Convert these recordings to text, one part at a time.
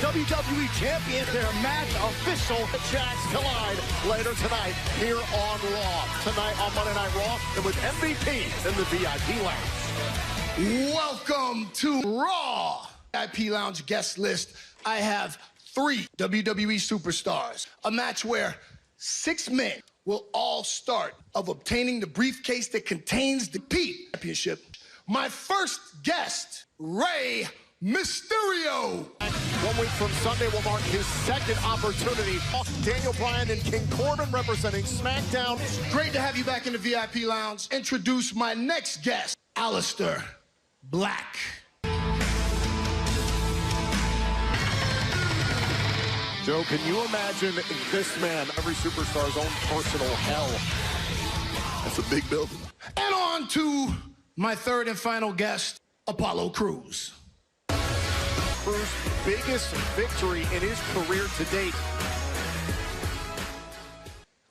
WWE Champion. Their match official. The Jacks collide later tonight here on Raw. Tonight on Monday Night Raw, and with MVP in the VIP Lounge. Welcome to Raw. VIP Lounge guest list. I have 3 WWE superstars. A match where 6 men will all start of obtaining the briefcase that contains the championship. My first guest, Rey Mysterio. 1 week from Sunday will mark his second opportunity. Daniel Bryan and King Corbin representing SmackDown. Great to have you back in the VIP Lounge. Introduce my next guest, Aleister Black. Joe, can you imagine this man, every superstar's own personal hell? That's a big building. And on to my third and final guest, Apollo Crews. Crews' biggest victory in his career to date.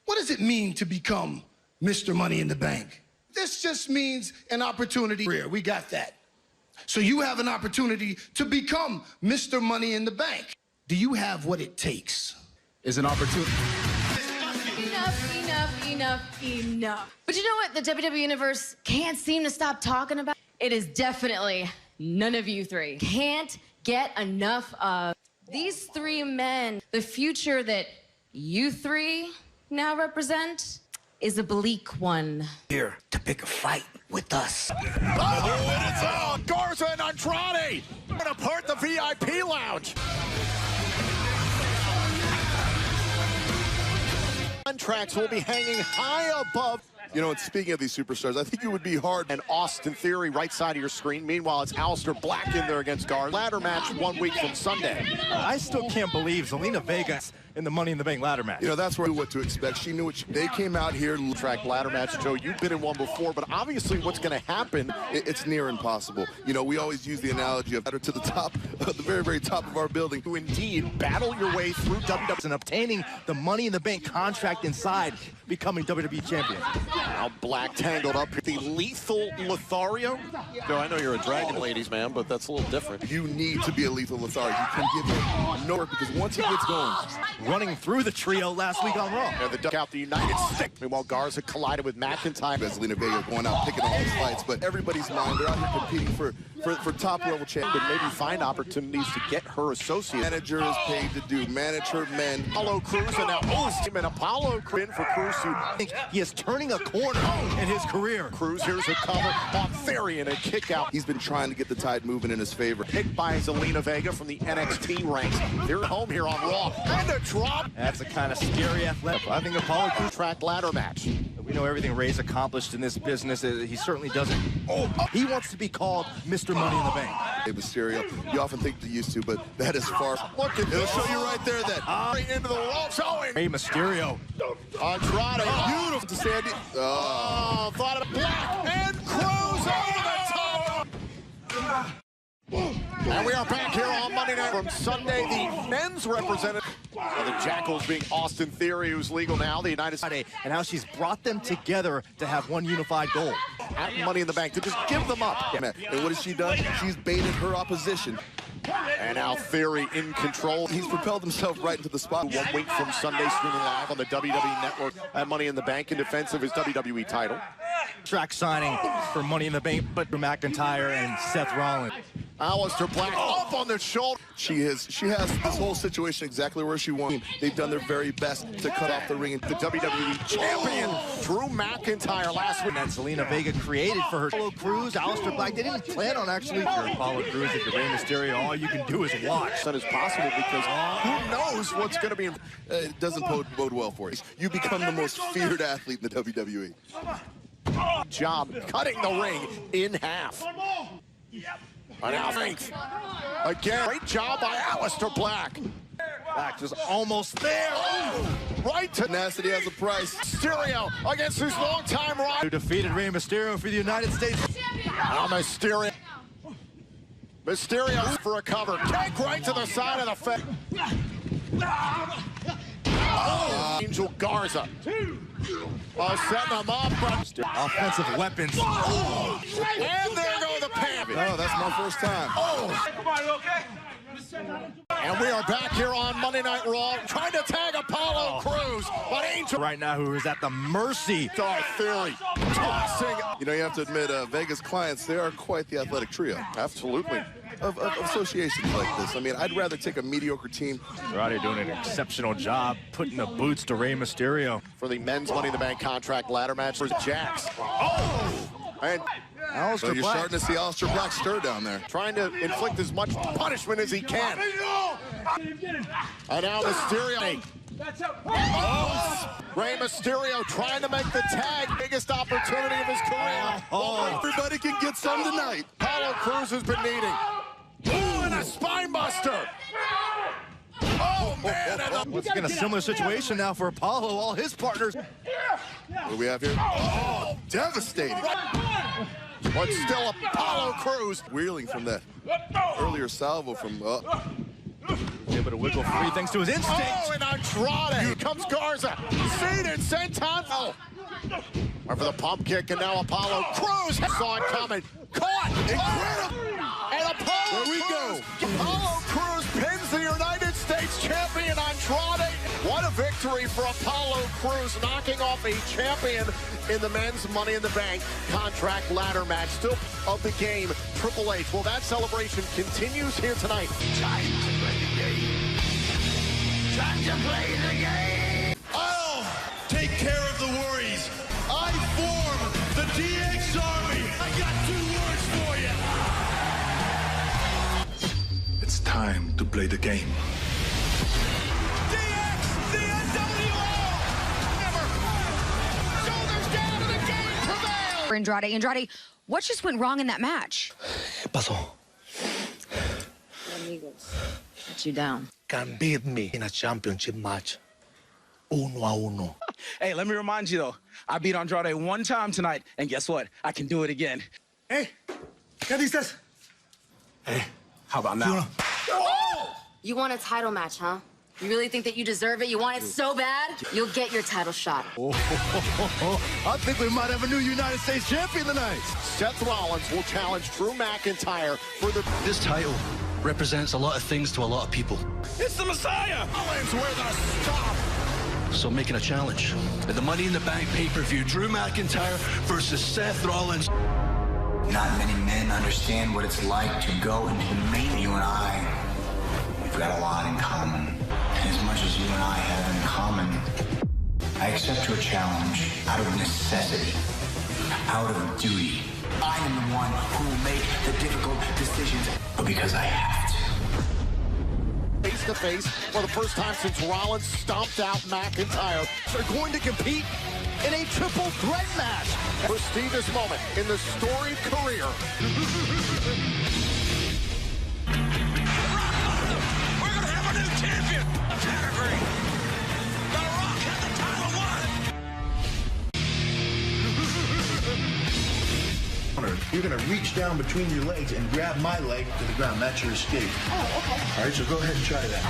What does it mean to become Mr. Money in the Bank? This just means an opportunity. We got that. So you have an opportunity to become Mr. Money in the Bank. Do you have what it takes? Is an opportunity. Enough. But you know what the WWE Universe can't seem to stop talking about? It is definitely none of you 3. Can't get enough of these 3 men. The future that you 3 now represent is a bleak one. Here to pick a fight with us. Oh, and it's on! Garza and Andrade gonna part the VIP Lounge. Contracts will be hanging high above. You know, and speaking of these superstars, I think it would be hard. And Austin Theory, right side of your screen. Meanwhile, it's Aleister Black in there against Garza. Ladder match 1 week from Sunday. I still can't believe Zelina Vega in the Money in the Bank ladder match. You know, that's where what to expect. She knew they came out here. Track ladder match, Joe. You've been in one before, but obviously what's going to happen? It's near impossible. You know, we always use the analogy of to the top, the very, very top of our building. To indeed battle your way through WWE. And obtaining the Money in the Bank contract inside, becoming WWE Champion. Now Black tangled up with the lethal Lothario. Joe, I know you're a Dragon Ladies man, but that's a little different. You need to be a lethal Lothario. You can give him no work because once he gets going. Running through the trio last week on Raw. And the duck out the United States. Meanwhile, Garza collided with McIntyre. Zelina Vega going out picking all these fights, but everybody's mind, they're out here competing for top level champion. But maybe find opportunities to get her associates. Manager is paid to do manage her men. Apollo Crews and now and Apollo Crews for Crews who think he is turning a corner in his career. Crews here's a cover on Theory and a kick out. He's been trying to get the tide moving in his favor. Picked by Zelina Vega from the NXT ranks. They're home here on Raw. And a drop. That's a kind of scary athletic. I think Apollo Crews track ladder match. We know everything Rey's accomplished in this business. He certainly doesn't. He wants to be called Mr. Money in the Bank. Hey, Mysterio, you often think they used to, but that is far. Look at It'll show you right there that right into the wall. Showing. Rey Mysterio. Andrade. Beautiful to Sandy. Thought of Black and Crews over the top. And we are back here on Monday Night from Sunday. The men's representative. The Jackals being Austin Theory, who's legal now. The United States. And how she's brought them together to have one unified goal. At Money in the Bank to just give them up. And what has she done? She's baited her opposition. And now Theory in control. He's propelled himself right into the spot. 1 week from Sunday, streaming live on the WWE Network at Money in the Bank in defense of his WWE title. Track signing for Money in the Bank, but McIntyre and Seth Rollins. Aleister Black up on the shoulder. She has this whole situation exactly where she wants. They've done their very best to cut off the ring. The WWE champion, Drew McIntyre, last week. And Zelina Vega created for her. Apollo Crews, Aleister Black. They didn't plan on actually Apollo Crews at the Rey Mysterio. All you can do is watch. That is possible because who knows what's going to be. It doesn't bode well for you. You become the most feared athlete in the WWE. Job cutting the ring in half. And now thanks. Again, great job by Aleister Black. Black just almost there. Oh, right to tenacity has a price. Mysterio against his longtime rival. Who defeated Rey Mysterio for the United States. Now Mysterio. Mysterio for a cover. Kick right to the side of the face. Angel Garza. Setting him up. Offensive weapons. And there go the Pam. Oh, that's my first time. Oh. Come on, you okay? And we are back here on Monday Night Raw, trying to tag Apollo Crews, but Angel Right now, who is at the mercy. Dark Theory tossing. You know, you have to admit, Vegas clients, they are quite the athletic trio. Absolutely. Of associations like this. I mean, I'd rather take a mediocre team. Andrade doing an exceptional job putting the boots to Rey Mysterio. For the men's Money in the Bank contract ladder match for Jax. Oh! And So you're starting to see Aleister Black stir down there. trying to inflict as much punishment as he can. And now Mysterio. Oh, Rey Mysterio trying to make the tag. Biggest opportunity of his career. Oh, everybody can get some tonight. Apollo Crews has been needing. Oh, and a spine buster. Oh, man. And Once again, a similar situation now for Apollo. All his partners. What do we have here? Oh, devastating. but still Apollo Crews. Wheeling from that earlier salvo from... Able to wiggle free thanks to his instinct. Oh, and Andrade. Here comes Garza. Seated, senton. Oh. Went for the pump kick, and now Apollo Crews saw it coming. Caught. Incredible. And Apollo There we Crews. go. Apollo Crews pins the United States champion Andrade. What a victory for Apollo Crews, knocking off a champion in the men's Money in the Bank contract ladder match. Still of the game, Triple H. Well, that celebration continues here tonight. Time to play the game. Time to play the game. I'll take care of the worries. I form the DX Army. I got 2 words for you. It's time to play the game. DX, the NWO. Never. Shoulders down to the game prevails. Andrade, what just went wrong in that match? ¿Qué pasó? Amigos, let you down. Can beat me in a championship match. 1-1. Hey, let me remind you, though. I beat Andrade 1 time tonight, and guess what? I can do it again. Hey, ¿qué dices? Hey, How about now? You want a title match, huh? You really think that you deserve it? You want it so bad? You'll get your title shot. I think we might have a new United States champion tonight. Seth Rollins will challenge Drew McIntyre for the... This title represents a lot of things to a lot of people. It's the Messiah! Rollins with a stop. So making a challenge. At the Money in the Bank pay-per-view, Drew McIntyre versus Seth Rollins. Not many men understand what it's like to go into the main. You and I, we've got a lot in common. And as much as you and I have in common, I accept your challenge out of necessity, out of duty. I am the one who will make the difficult decisions, but because I have to. Face to face for the first time since Rollins stomped out McIntyre. They're going to compete in a triple threat match. Prestigious moment in the storied career. We're going to have a new champion. Category. The Rock has the title won. You're going to reach down between your legs and grab my leg to the ground. That's your escape. Oh, okay. All right, so go ahead and try that.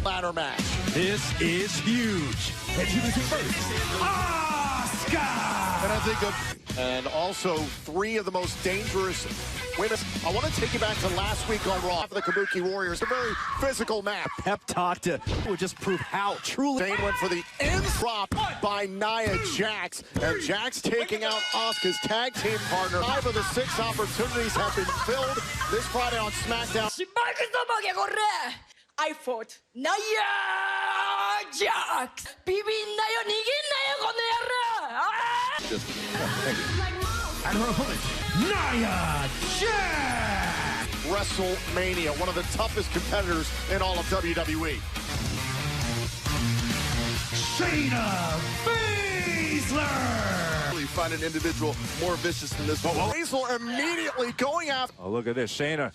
Ladder match. This is huge. And I think And also 3 of the most dangerous women. I want to take you back to last week on Raw for the Kabuki Warriors. A very physical match. Pep talk to would just prove how truly. Dane went for the end drop by Nia Jax. And Jax taking out Asuka's tag team partner. 5 of the 6 opportunities have been filled this Friday on SmackDown. I fought Nia Jax. 비빈나요, 이긴나요, And her opponent, Nia Jax. WrestleMania, one of the toughest competitors in all of WWE. Shayna Baszler. You find an individual more vicious than this one. Baszler immediately going after Oh, look at this. Shayna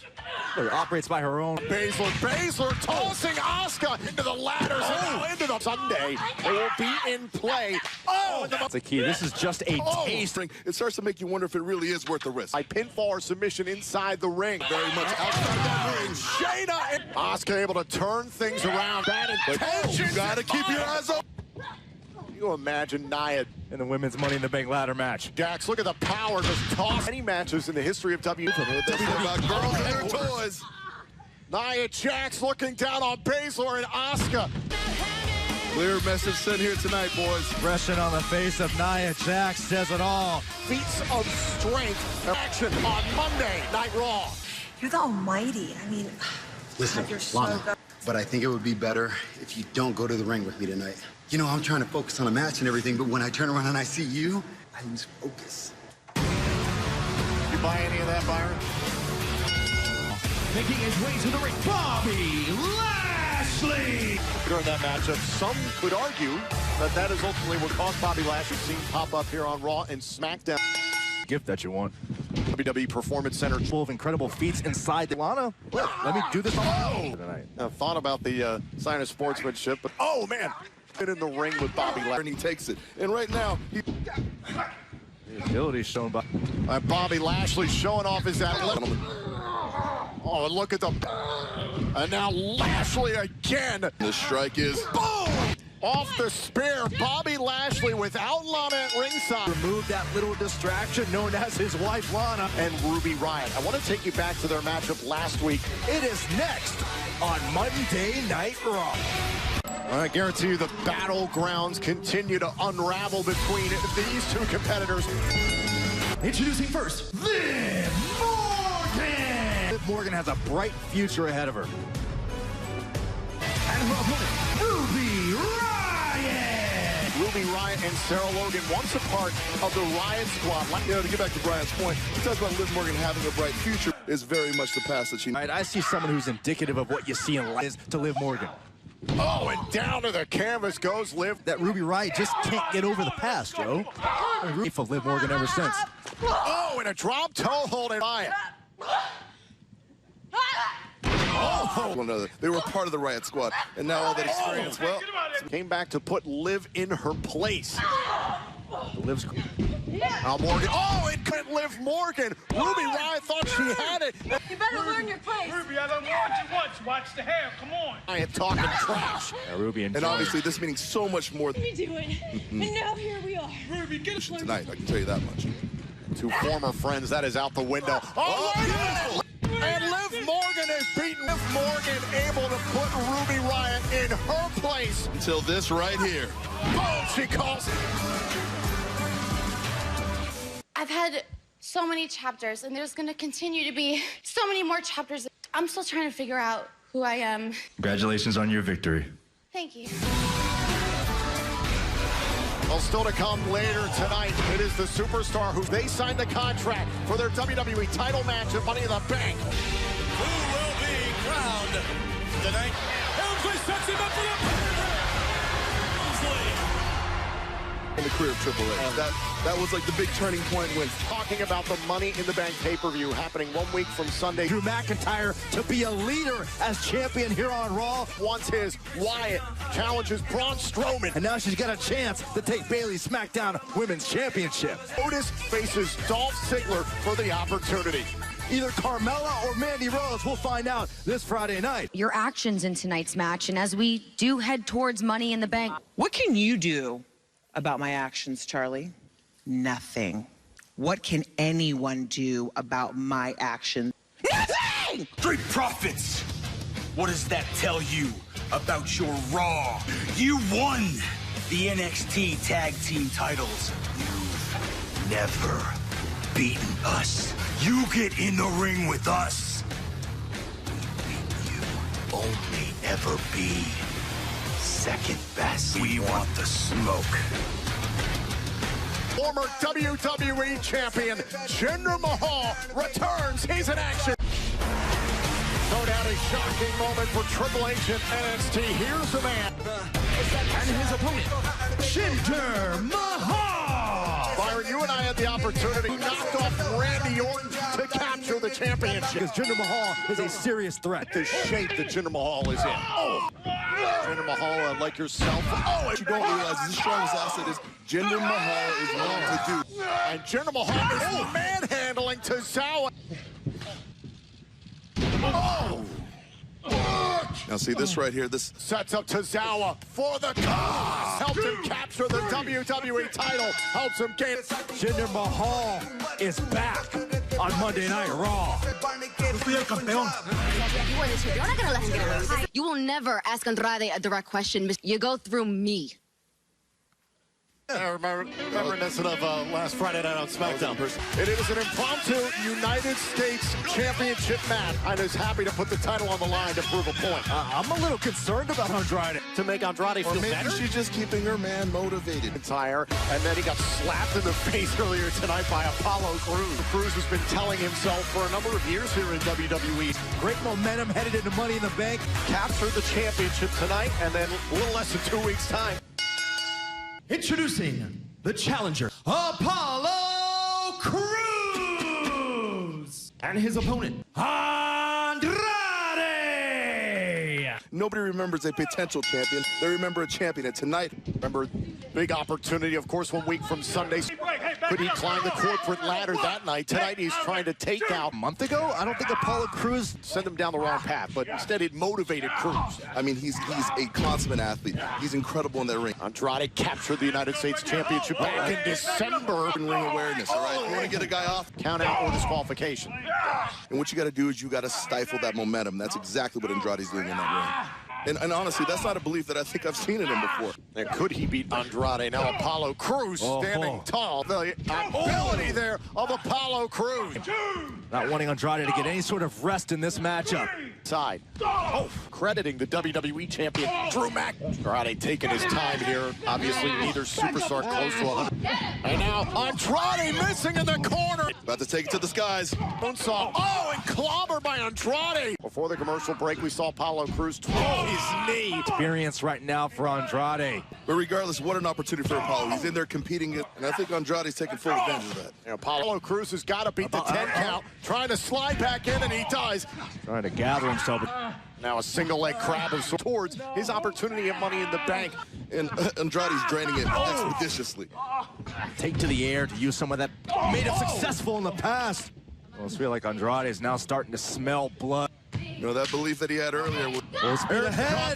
operates by her own. Baszler tossing Asuka into the ladders and now into the Sunday. It will be in play. Oh, That's the key. This is just a taste. It starts to make you wonder if it really is worth the risk. by pinfall or submission inside the ring. Very much outside that ring. Shayna and Asuka able to turn things around. Bad intentions. You gotta keep your eyes open. you imagine Nia in the women's Money in the Bank ladder match? Jax, look at the power, just toss any matches in the history of WWE. Girls and their toys. Nia Jax looking down on Baszler and Asuka. Clear message sent here tonight, boys. Expression on the face of Nia Jax says it all. Feats of strength action on Monday Night Raw. You're the almighty. I mean, Listen, you're so Lana, good. but I think it would be better if you don't go to the ring with me tonight. You know, I'm trying to focus on a match and everything, but when I turn around and I see you, I lose focus. You buy any of that, Byron? Making his way to the ring, Bobby Lashley. During that matchup, some could argue that that is ultimately what caused Bobby Lashley's scene pop up here on Raw and SmackDown. Gift that you want. WWE Performance Center. Full of incredible feats inside the Lana. Let me do this on my own tonight. I thought about the sign of sportsmanship, but oh man, in the ring with Bobby Lashley. And he takes it. And right now, The ability shown by Bobby Lashley showing off his athletic. Oh, look at the... And now Lashley again. the strike is Boom! Off the spear, Bobby Lashley without Lana at ringside. remove that little distraction known as his wife Lana. And Ruby Riott. I want to take you back to their matchup last week. It is next on Monday Night Raw. I guarantee you the battlegrounds continue to unravel between these two competitors. Introducing first, Liv Morgan. Liv Morgan has a bright future ahead of her. And her opponent, Ruby Riott. Ruby Riott and Sarah Logan, once a part of the Riott Squad. You know, to get back to Brian's point, he talks about Liv Morgan having a bright future is very much the past that she... All right, I see someone who's indicative of what you see in life to Liv Morgan. Oh, and down to the canvas goes Liv. That Ruby Riott just can't get over the past, Joe. I've been for Liv Morgan ever since. Oh, and a drop toe hold and Riott. One another. They were part of the Riott Squad, and now all that experience, well... Came back to put Liv in her place. Liv's Now Morgan, oh, it couldn't Liv Morgan. Ruby Riott thought she had it. You better learn your place. Ruby, I done warned you once. Watch the hair. Come on. Riott talking trash. Ruby and obviously this meaning so much more What are you doing? And now here we are. Ruby, get us tonight, I can tell you that much. Two former friends, that is out the window. Oh, wait a minute. And Liv Morgan is beaten. Liv Morgan able to put Ruby Riott in her place. Until this right here. Boom, she calls it. I've had so many chapters, and there's going to continue to be so many more chapters. I'm still trying to figure out who I am. Congratulations on your victory. Thank you. Well, still to come later tonight, it is the superstar who they signed the contract for their WWE title match at Money in the Bank. Who will be crowned tonight? Helmsley sets him up for the Helmsley. In the career of Triple H. That was like the big turning point when... Talking about the Money in the Bank pay-per-view happening 1 week from Sunday. Drew McIntyre to be a leader as champion here on Raw. Wants his. Wyatt challenges Braun Strowman. And now she's got a chance to take Bayley's SmackDown Women's Championship. Otis faces Dolph Ziggler for the opportunity. Either Carmella or Mandy Rose, we'll find out this Friday night. Your actions in tonight's match, and as we do head towards Money in the Bank. What can you do about my actions, Charlie? Nothing. What can anyone do about my actions? Nothing! Street Profits. What does that tell you about your Raw? You won the NXT Tag Team titles. You've never beaten us. You get in the ring with us. You only ever be second best. We want the smoke. Former WWE champion Jinder Mahal returns. He's in action. No doubt a shocking moment for Triple H and NXT. Here's the man. And his opponent, Jinder Mahal. Byron, you and I had the opportunity to knock off Randy Orton to capture the championship. Because Jinder Mahal is a serious threat. The shape that Jinder Mahal is in. Oh, Jinder Mahal, like yourself. Oh, What you don't realize is the strongest asset is Jinder Mahal is willing to do. And Jinder Mahal is manhandling Tozawa. Oh! Now see this right here, this sets up Tozawa for the cause. Helps him capture the WWE title. Helps him gain. Jinder Mahal is back on Monday Night Raw. You will never ask Andrade a direct question. You go through me. I remember reminiscent of last Friday night on SmackDown. It is an impromptu United States Championship match. I was happy to put the title on the line to prove a point. I'm a little concerned about Andrade. To make Andrade feel better? she's just keeping her man motivated. And then he got slapped in the face earlier tonight by Apollo Crews. Crews has been telling himself for a number of years here in WWE. Great momentum headed into Money in the Bank. Captured the championship tonight, and then a little less than 2 weeks' time. Introducing the challenger, Apollo Crews, and his opponent, Andrade. Nobody remembers a potential champion. They remember a champion. And tonight, remember, big opportunity, of course, 1 week from Sunday. Could he climb the corporate ladder that night? Tonight, he's trying to take out. A month ago, I don't think Apollo Crews sent him down the wrong path, but instead it motivated Crews. I mean, he's a consummate athlete. He's incredible in that ring. Andrade captured the United States Championship back in December. Ring awareness, all right? You want to get a guy off? Count out or disqualification. And what you got to do is you got to stifle that momentum. That's exactly what Andrade's doing in that ring. And honestly, that's not a belief that I think I've seen in him before. And could he beat Andrade? Now Apollo Crews standing tall. The ability there of Apollo Crews. Not wanting Andrade to get any sort of rest in this matchup. Side. Crediting the WWE champion, Drew Mac. Andrade taking his time here. Obviously, neither superstar close to 100. And now Andrade missing in the corner. About to take it to the skies. Moonsault. Oh, and clobbered by Andrade. Before the commercial break, we saw Apollo Crews twirl his knee. Experience right now for Andrade. But regardless, what an opportunity for Apollo. He's in there competing, and I think Andrade's taking full advantage of that. And Apollo Crews has got to beat the 10 count. Trying to slide back in, and he does. Trying to gather himself. Now a single leg crab of towards his opportunity of Money in the Bank. And Andrade's draining it expeditiously. Take to the air to use some of that. Made him successful in the past. I almost feel like Andrade is now starting to smell blood. You know, that belief that he had earlier. Here comes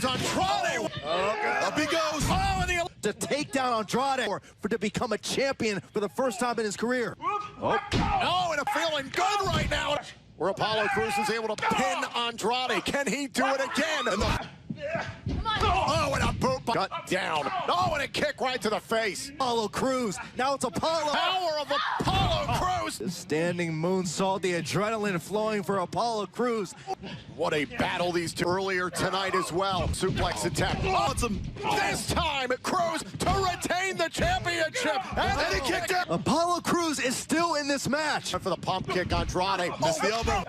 Andrade. Up he goes. Oh, and to take down Andrade to become a champion for the first time in his career. Oh, and I'm feeling good right now. Where Apollo Crews is able to pin Andrade. Can he do it again? Oh, and a boot cut down. Oh, and a kick right to the face. Apollo Crews. Now it's Apollo. Power of Apollo Crews. The standing moonsault, the adrenaline flowing for Apollo Crews. What a battle these two earlier tonight as well. Suplex attack. Awesome. This time, Crews to retain the championship. And then he kicked out. Apollo Crews is still in this match. For the pump kick, Andrade. Missed the elbow.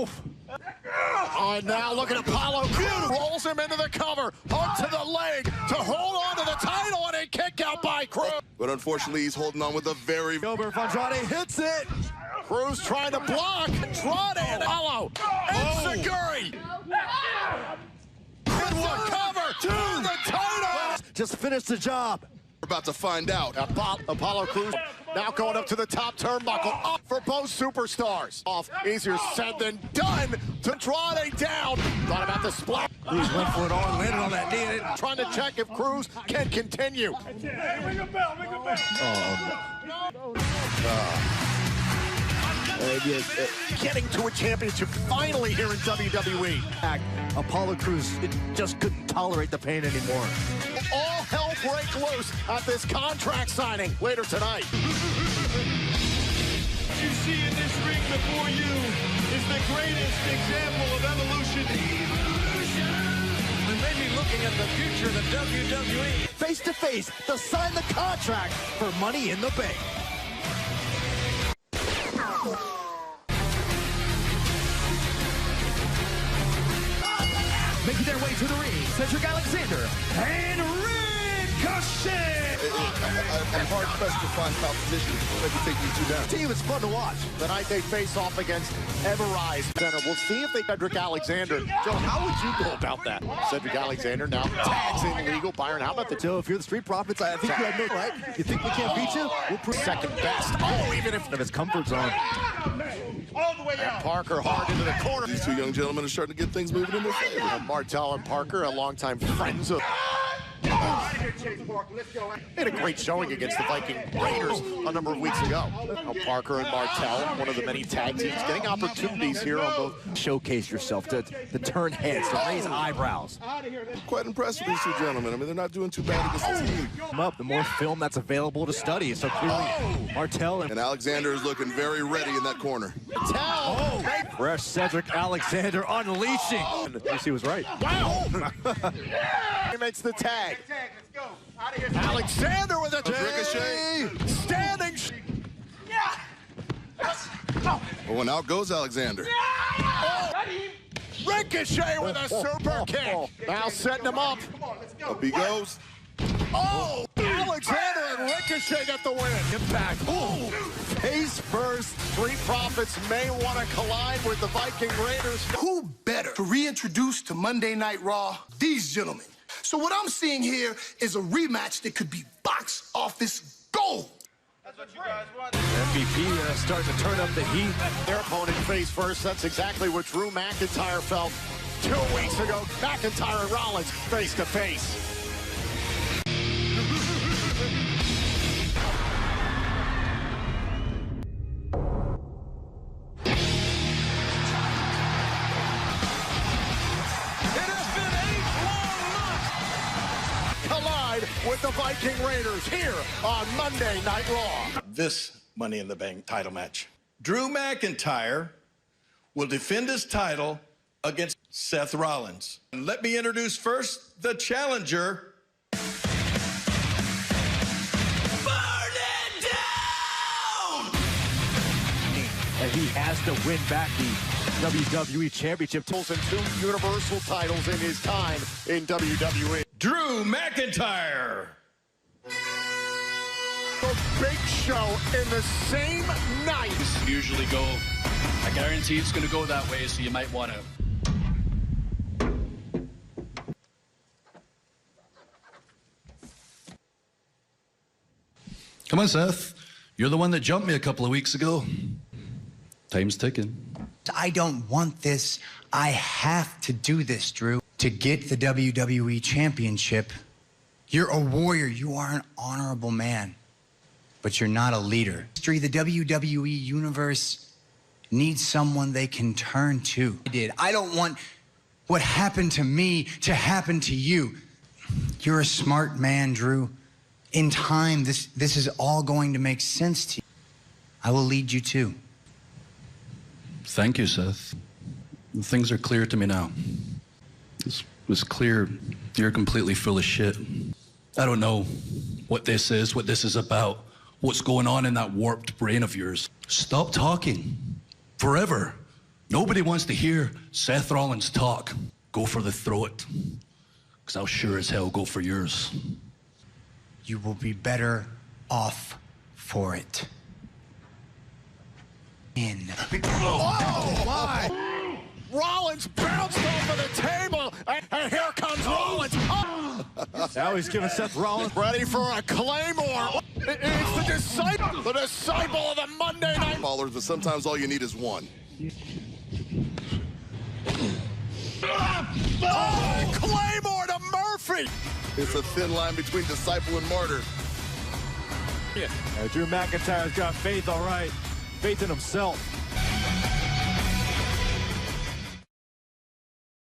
Oof. Oh, and now look at Apollo Crews. Rolls him into the cover. Hook to the leg to hold on to the title, and a kick out by Crews. But unfortunately, he's holding on with a very... Over if Andrade hits it. Crews trying to block. Andrade and Apollo. And Seguri. Good one. Cover to the title. Just finished the job. We're about to find out. Apollo Crews now going up to the top turnbuckle. Up for both superstars. Off. Easier said than done. To Andrade down. Thought about the splat. Crews went for it all and landed on that knee. Trying to check if Crews can continue. Hey, ring a bell, ring a bell. Getting to a championship finally here in WWE. Apollo Crews just couldn't tolerate the pain anymore. All hell break loose at this contract signing later tonight. What you see in this ring before you is the greatest example of evolution. We may be looking at the future of the WWE. Face to face to sign the contract for Money in the Bank. Making their way to the ring, Cedric Alexander and Red I'm hard-pressed to find competition that can take these two down. Team is fun to watch. The night they face off against Everrise Center. We'll see if they Cedric Alexander. Joe, how would you go about that? Cedric Alexander now tags in legal. Byron, how about the Joe, if you're the Street Profits, I think you have no right. You think we can't beat you? We'll prove second best. Oh, even if of his comfort zone. All the way out. Parker hard into the corner. These two young gentlemen are starting to get things moving in their favor. Martel and Parker, a longtime friends of... Made a great showing against the Viking Raiders a number of weeks ago. Now Parker and Martel, one of the many tag teams, getting opportunities here on both. Showcase yourself, to turn heads, to raise eyebrows. Quite impressed with these two gentlemen. I mean, they're not doing too bad against the team. The more film that's available to study. So clearly, Martel and Alexander is looking very ready in that corner. Fresh Cedric Alexander unleashing. He was right. Wow! He makes the tag. Alexander with a ricochet. Standing. Oh, and out goes Alexander. Ricochet with a super kick. Now setting him up. Up he goes. Oh, Alexander and Ricochet get the win. Impact. Oh, face first. Street Profits may want to collide with the Viking Raiders. Who better to reintroduce to Monday Night Raw? These gentlemen. So what I'm seeing here is a rematch that could be box office gold. That's what you guys want. MVP starting to turn up the heat. Their opponent face first. That's exactly what Drew McIntyre felt 2 weeks ago. McIntyre and Rollins face to face. With the Viking Raiders here on Monday Night Raw. This Money in the Bank title match. Drew McIntyre will defend his title against Seth Rollins. And let me introduce first the challenger. Burn it down! And he has to win back the WWE Championship. And 2 Universal titles in his time in WWE. Drew McIntyre. The big show in the same night. Usually go, I guarantee it's going to go that way, so you might want to. Come on, Seth. You're the one that jumped me a couple of weeks ago. Time's ticking. I don't want this. I have to do this, Drew. To get the WWE Championship, you're a warrior. You are an honorable man. But you're not a leader. The WWE Universe needs someone they can turn to. I don't want what happened to me to happen to you. You're a smart man, Drew. In time, this is all going to make sense to you. I will lead you too. Thank you, Seth. Things are clear to me now. It was clear you're completely full of shit. I don't know what this is about, what's going on in that warped brain of yours. Stop talking. Forever. Nobody wants to hear Seth Rollins talk. Go for the throat. Because I'll sure as hell go for yours. You will be better off for it. Oh, my! Rollins bounced off of the table, and here comes Rollins. Oh. Now he's giving Seth Rollins ready for a Claymore. It's the disciple of the Monday Night Ballers, but sometimes all you need is one. Oh, Claymore to Murphy. It's a thin line between disciple and martyr. Drew McIntyre's got faith, all right. Faith in himself.